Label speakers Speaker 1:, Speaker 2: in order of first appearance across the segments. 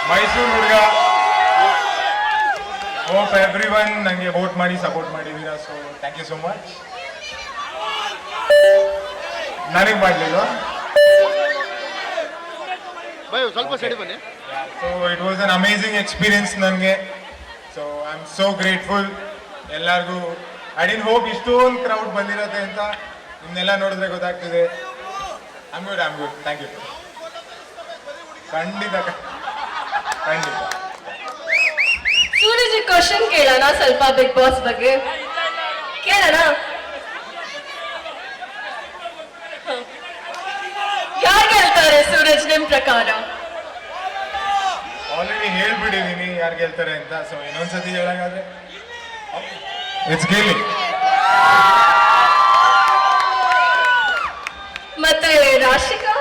Speaker 1: ಮೈಸೂರು ಹುಡುಗ. Hope every one ನನಗೆ vote ಮಾಡಿ ಸಪೋರ್ಟ್ ಮಾಡಿದ್ದೀರಾ, so thank you so much. ನನಗೆ ಮಾಡಲಿಲ್ಲ,
Speaker 2: ಸ್ವಲ್ಪ ಸೈಡ್ ಬನ್ನಿ.
Speaker 1: So it was an amazing experience ನನಗೆ. So I am so grateful ಎಲ್ಲರಿಗೂ. ಐ ಡಿಡ್ ಹೋಪ್ ಇಷ್ಟೊಂದು ಕ್ರೌಡ್ ಬಂದಿರತ್ತೆ ಅಂತ. ನಿಮ್ನೆಲ್ಲ ನೋಡಿದ್ರೆ ಗೊತ್ತಾಗ್ತಿದೆ. I am good, thank you. ಖಂಡಿತ ಖಂಡಿತ.
Speaker 3: ಸೂರಜ್ ಕ್ವಶನ್ ಕೇಳೋಣ ಸ್ವಲ್ಪ ಬಿಗ್ ಬಾಸ್ ಬಗ್ಗೆ ಕೇಳೋಣ. ಯಾರು ಗೆಲ್ತಾರೆ ಸೂರಜ್ ನಿಮ್ ಪ್ರಕಾರ?
Speaker 1: ಆಲ್ರೆಡಿ ಹೇಳ್ಬಿಟ್ಟಿದ್ದೀನಿ ಯಾರು ಗೆಲ್ತಾರೆ ಅಂತ. ಸೊ ಇನ್ನೊಂದ್ಸತಿ ಹೇಳಂಗಾದ್ರೆ ಇಟ್ಸ್ ಗೆಲ್ಲಿ.
Speaker 3: ಮತ್ತೆ Rashika?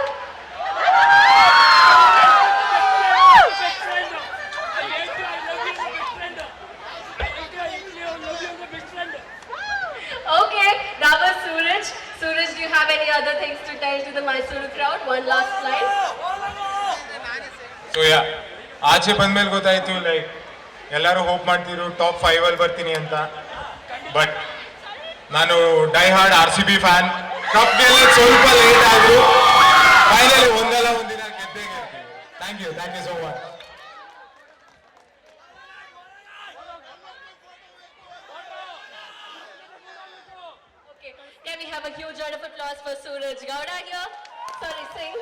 Speaker 3: Okay, that was Suraj. Suraj, do you have any other things to tell to the Mysuru crowd? One last line.
Speaker 1: So yeah, ಆಚೆ ಬಂದ್ಮೇಲೆ ಗೊತ್ತಾಯ್ತು ಲೈಕ್ ಎಲ್ಲರೂ ಹೋಪ್ ಮಾಡ್ತಿದ್ರು ಟಾಪ್ 5 ಅಲ್ಲಿ ಬರ್ತೀನಿ ಅಂತ. ಬಟ್ ನಾನು die hard RCB fan. Cup ಗೆಲ್ಲಕ್ಕೆ ಸ್ವಲ್ಪ ಲೇಟ್ ಆದ್ರು, ಫೈನಲಿ ಒಂದಲ್ಲ ಒಂದಿನ ಗೆದ್ದೇ ಗೆಲ್ತೀವಿ. Thank you so much.
Speaker 3: Okay, can we have a huge round of applause for Suraj Gowda here? Sorry, Singh.